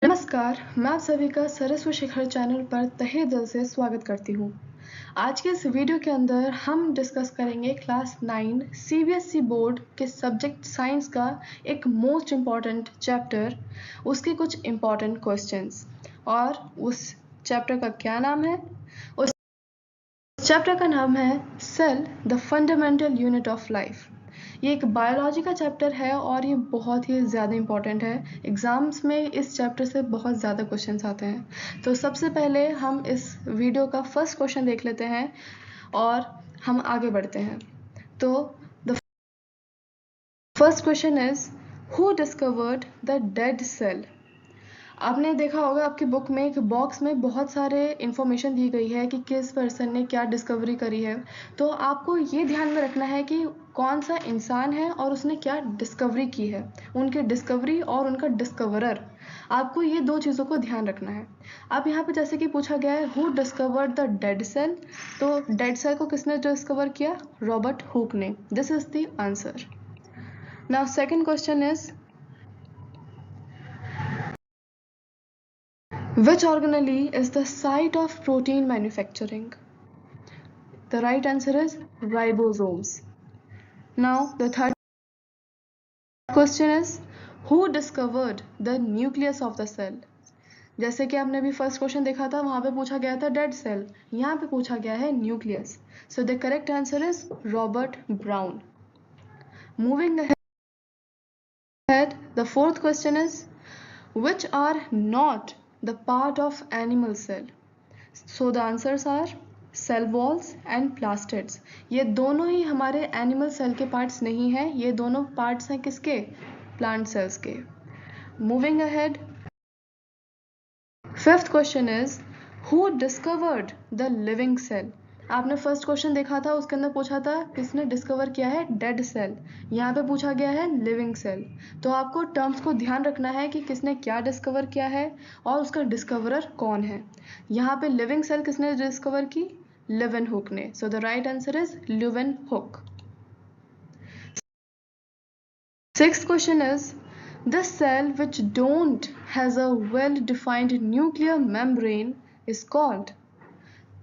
नमस्कार, मैं आप सभी का सरस्वती शिखर चैनल पर तहे दिल से स्वागत करती हूँ। आज के इस वीडियो के अंदर हम डिस्कस करेंगे क्लास 9 सीबीएसई बोर्ड के सब्जेक्ट साइंस का एक मोस्ट इम्पॉर्टेंट चैप्टर, उसके कुछ इम्पॉर्टेंट क्वेश्चंस। और उस चैप्टर का क्या नाम है? उस चैप्टर का नाम है cell the fundamental unit of life. ये एक बायोलॉजी का चैप्टर है और ये बहुत ही ज़्यादा इम्पॉर्टेंट है। एग्ज़ाम्स में इस चैप्टर से बहुत ज़्यादा क्वेश्चंस आते हैं। तो सबसे पहले हम इस वीडियो का फर्स्ट क्वेश्चन देख लेते हैं और हम आगे बढ़ते हैं। तो the first question is who discovered the dead cell? आपने देखा होगा आपकी बुक में एक बॉक्स में बहुत सारे इन्फॉर्मेशन दी गई है कि किस पर्सन ने क्या डिस्कवरी करी है। तो आपको ये ध्यान में रखना है कि कौन सा इंसान है और उसने क्या डिस्कवरी की है, उनकी डिस्कवरी और उनका डिस्कवरर। आपको ये दो चीज़ों को ध्यान रखना है। अब यहाँ पे जैसे कि पूछा गया है who discovered the dead cell, तो डेड सेल को किसने डिस्कवर किया? रॉबर्ट हुक ने। This is the answer. Now second question is which organelle is the site of protein manufacturing? The right answer is ribosomes. Now the third question is who discovered the nucleus of the cell? जैसे कि आपने अभी first question देखा था, वहां पे पूछा गया था डेड सेल, यहाँ पे पूछा गया है nucleus. So the correct answer is Robert brown. Moving ahead, the fourth question is which are not the part of animal cell? So the answers are cell walls and plastids. ये दोनों ही हमारे animal cell के parts नहीं हैं, ये दोनों parts हैं किसके? प्लांट सेल्स के। Moving ahead, fifth question is who discovered the living cell? आपने फर्स्ट क्वेश्चन देखा था, उसके अंदर पूछा था किसने डिस्कवर किया है डेड सेल, यहाँ पे पूछा गया है लिविंग सेल। तो आपको टर्म्स को ध्यान रखना है कि किसने क्या डिस्कवर किया है और उसका डिस्कवरर कौन है। यहाँ पे लिविंग सेल किसने डिस्कवर की? लेवेनहुक ने। So the right answer is Leeuwenhoek. Sixth question is the cell which don't has a well defined nuclear membrane is called?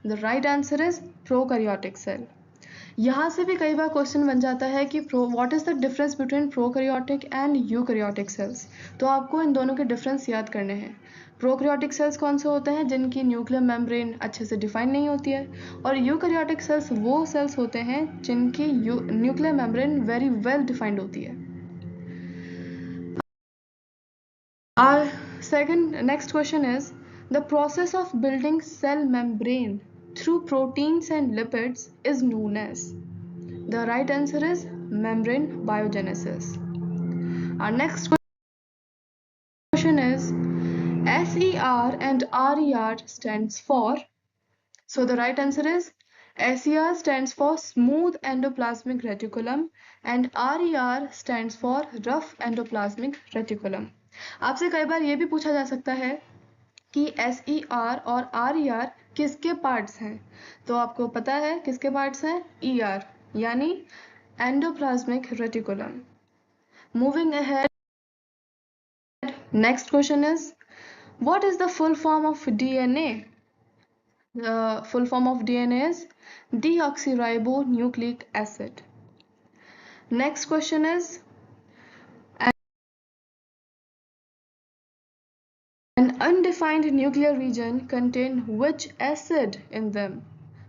The right answer is prokaryotic cell. यहाँ से भी कई बार question बन जाता है कि what is the difference between prokaryotic and eukaryotic cells. तो आपको इन दोनों के डिफरेंस याद करने हैं। प्रोकैरियोटिक सेल्स कौन से होते हैं? जिनकी न्यूक्लियर मेम्ब्रेन अच्छे से डिफाइन नहीं होती है। और यूकैरियोटिक सेल्स वो सेल्स होते हैं जिनकी nuclear membrane very well defined होती है। Our next question is the process of building cell membrane through proteins and lipids is known as? The right answer is membrane biogenesis. Our next question is SER and RER stands for? So the right answer is SER stands for smooth endoplasmic reticulum and RER stands for rough endoplasmic reticulum. आपसे कई बार ये भी पूछा जा सकता है कि SER और RER किसके पार्ट्स हैं? तो आपको पता है किसके पार्ट्स हैं? ER यानी endoplasmic reticulum. Moving ahead, next question is what is the full form of DNA? The full form of DNA is deoxyribonucleic acid. Next question is an undefined nuclear region contain which acid in them?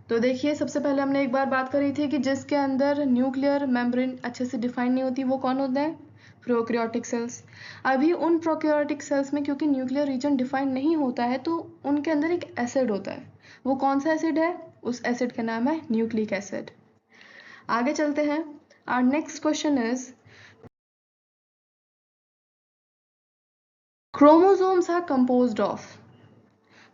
तो देखिए सबसे पहले हमने एक बार बात करी थी कि जिसके अंदर न्यूक्लियर मेम्ब्रेन अच्छे से डिफाइन नहीं होती वो कौन होता है? Prokaryotic cells. अभी उन प्रोकैरियोटिक सेल्स में क्योंकि न्यूक्लियर रीजन डिफाइन नहीं होता है तो उनके अंदर एक एसिड होता है। वो कौन सा एसिड है? उस एसिड का नाम है न्यूक्लिक एसिड। आगे चलते हैं। Our next question is chromosomes are composed of.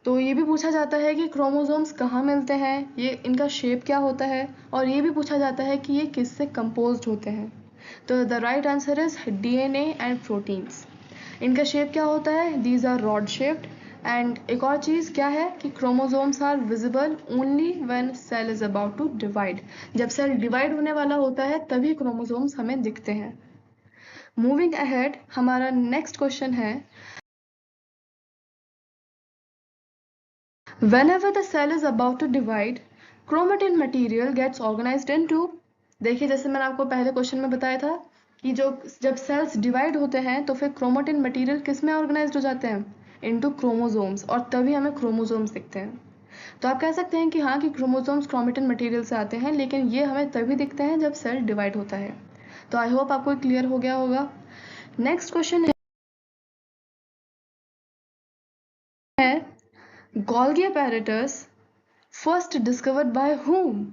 तो ये भी पूछा जाता है कि क्रोमोसोम्स कहाँ मिलते हैं, ये इनका शेप क्या होता है, और ये भी पूछा जाता है कि ये किससे कंपोज्ड होते हैं। तो the right answer is DNA and proteins. इनका शेप क्या होता है? These are rod shaped. And एक और चीज़ क्या है कि chromosomes are visible only when cell is about to divide. जब सेल डिवाइड होने वाला होता है तभी क्रोमोसोम्स हमें दिखते हैं। मूविंग अहेड, हमारा नेक्स्ट क्वेश्चन है Whenever the cell is about to divide, chromatin material gets organized into, देखिए जैसे मैंने आपको पहले क्वेश्चन में बताया था कि जब सेल्स डिवाइड होते हैं तो फिर क्रोमेटिन मटेरियल किस में ऑर्गेनाइज्ड हो जाते हैं, इनटू क्रोमोसोम्स, और तभी हमें क्रोमोसोम्स दिखते हैं। तो आप कह सकते हैं कि हाँ कि क्रोमोसोम्स क्रोमेटिन मटेरियल से आते हैं, लेकिन ये हमें तभी दिखते हैं जब सेल डिवाइड होता है। तो आई होप आपको क्लियर हो गया होगा। नेक्स्ट क्वेश्चन है Golgi apparatus first discovered by whom?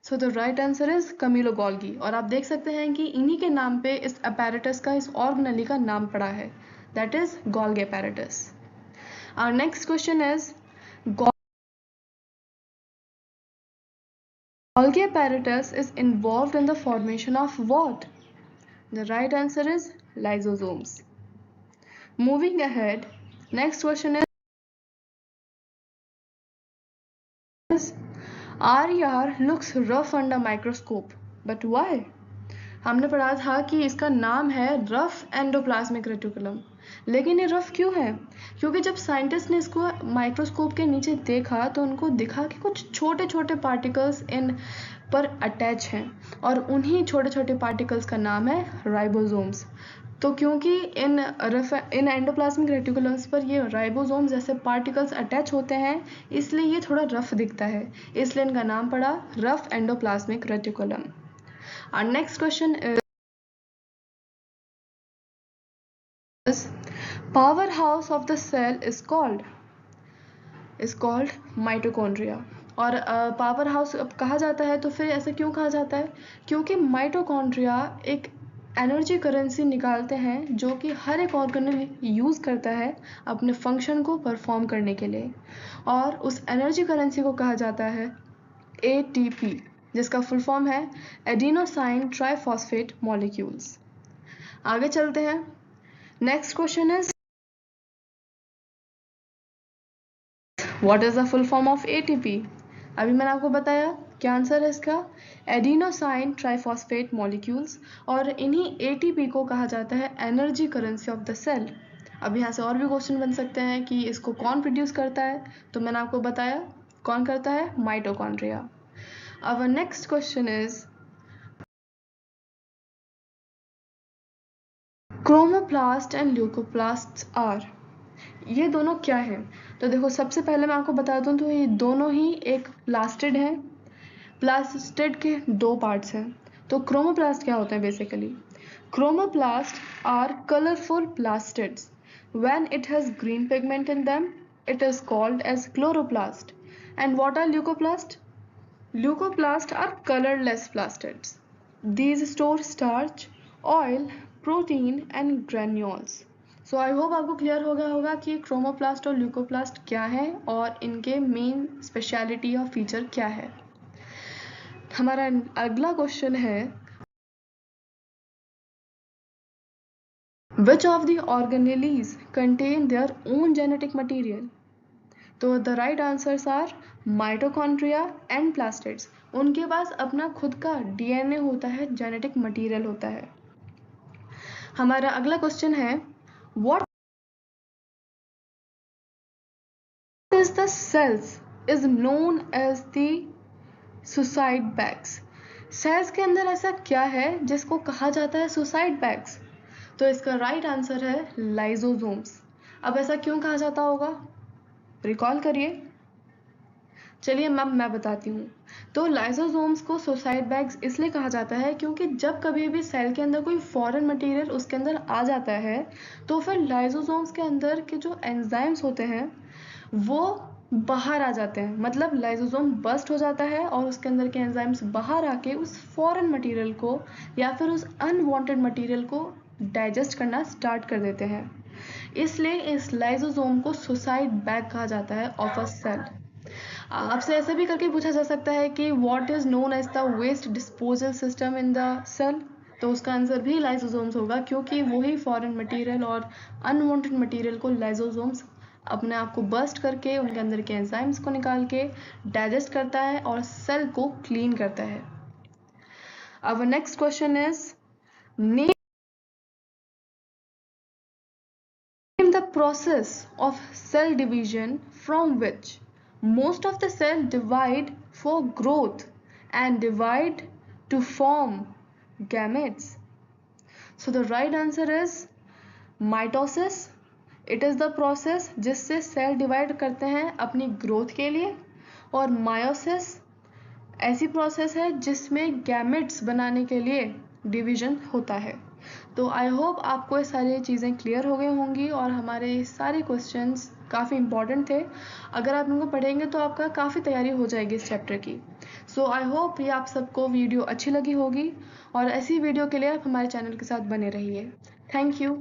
So the right answer is Camillo Golgi. और आप देख सकते हैं कि इन्हीं के नाम पे इस apparatus का, इस ऑर्गेनेली का नाम पड़ा है, that is Golgi apparatus। Our next question is Golgi apparatus is involved in the formation of what? The right answer is lysosomes. Moving ahead, next question is RER looks rough under microscope, but why? हमने पढ़ा था कि इसका नाम है rough endoplasmic reticulum, लेकिन ये rough क्यों है? क्योंकि जब साइंटिस्ट ने इसको माइक्रोस्कोप के नीचे देखा तो उनको दिखा कि कुछ छोटे छोटे पार्टिकल्स इन पर अटैच हैं, और उन्हीं छोटे छोटे पार्टिकल्स का नाम है राइबोसोम्स। तो क्योंकि इन एंडोप्लाज्मिक रेटिकुलम्स पर ये राइबोसोम जैसे पार्टिकल्स अटैच होते हैं, इसलिए ये थोड़ा रफ दिखता है, इसलिए इनका नाम पड़ा rough endoplasmic reticulum. Our next question is powerhouse of the cell is called mitochondria। और पावर हाउस कहा जाता है तो फिर ऐसा क्यों कहा जाता है? क्योंकि माइटोकॉन्ड्रिया एक एनर्जी करेंसी निकालते हैं जो कि हर एक ऑर्गेनल यूज़ करता है अपने फंक्शन को परफॉर्म करने के लिए, और उस एनर्जी करेंसी को कहा जाता है ATP, जिसका फुल फॉर्म है एडिनोसाइन ट्राइफॉस्फेट मॉलिक्यूल्स। आगे चलते हैं। Next question is what is the full form of ATP? अभी मैंने आपको बताया क्या आंसर है इसका, एडिनोसाइन ट्राइफॉस्फेट मॉलिक्यूल्स, और इन्हीं ATP को कहा जाता है energy currency of the cell. अब यहाँ से और भी क्वेश्चन बन सकते हैं कि इसको कौन प्रोड्यूस करता है, तो मैंने आपको बताया कौन करता है, mitochondria. Our next question is chromoplast and leucoplasts are, ये दोनों क्या हैं? तो देखो सबसे पहले मैं आपको बता दूं तो ये दोनों ही एक प्लास्टिड हैं। प्लास्टिड के दो पार्ट्स हैं। तो क्रोमोप्लास्ट क्या होते हैं basically? Chromoplast are colourful plastids. When it has green pigment in them, it is called as chloroplast. And what are leucoplasts? Leucoplasts are colorless plastids. These store starch, oil, protein and granules. So I hope आपको clear हो गया होगा कि chromoplast और leucoplast क्या है और इनके मेन स्पेशलिटी और फीचर क्या है। हमारा अगला क्वेश्चन है Which of the organelles contain their own genetic material? तो the right answers are mitochondria and plastids. उनके पास अपना खुद का DNA होता है, जेनेटिक मटेरियल होता है। हमारा अगला क्वेश्चन है what is the cells is known as the suicide bags? Cells के अंदर ऐसा क्या है जिसको कहा जाता है सुसाइड बैग्स? तो इसका राइट आंसर है लाइसोसोम्स। अब ऐसा क्यों कहा जाता होगा, रिकॉल करिए। चलिए मैम मैं बताती हूँ। तो लाइसोसोम्स को सुसाइड बैग्स इसलिए कहा जाता है क्योंकि जब कभी भी सेल के अंदर कोई फॉरेन मटेरियल उसके अंदर आ जाता है तो फिर लाइसोसोम्स के अंदर के जो एंजाइम्स होते हैं वो बाहर आ जाते हैं, मतलब लाइसोसोम बस्ट हो जाता है और उसके अंदर के एंजाइम्स बाहर आके उस फॉरेन मटेरियल को या फिर उस अनवांटेड मटेरियल को डाइजेस्ट करना स्टार्ट कर देते हैं। इसलिए इस लाइसोसोम को सुसाइड बैग कहा जाता है ऑफ अ सेल। आपसे ऐसा भी करके पूछा जा सकता है कि what is known as the waste disposal system in the cell? तो उसका आंसर भी लाइसोसोम्स होगा क्योंकि वही फॉरेन मटेरियल और अनवांटेड मटेरियल को लाइसोसोम्स अपने आप को बस्ट करके उनके अंदर के एंजाइम्स को निकाल के डाइजेस्ट करता है और सेल को क्लीन करता है। अब next question is name the process of cell division from which? Most of the cells divide for growth and divide to form gametes. So the right answer is mitosis. It is the process जिससे cell divide करते हैं अपनी growth के लिए, और meiosis ऐसी process है जिसमें गैमेट्स बनाने के लिए डिवीजन होता है। तो आई होप आपको ये सारी चीज़ें क्लियर हो गई होंगी और हमारे सारे क्वेश्चंस काफ़ी इंपॉर्टेंट थे। अगर आप इनको पढ़ेंगे तो आपका काफ़ी तैयारी हो जाएगी इस चैप्टर की। सो आई होप ये आप सबको वीडियो अच्छी लगी होगी, और ऐसी वीडियो के लिए आप हमारे चैनल के साथ बने रहिए। Thank you.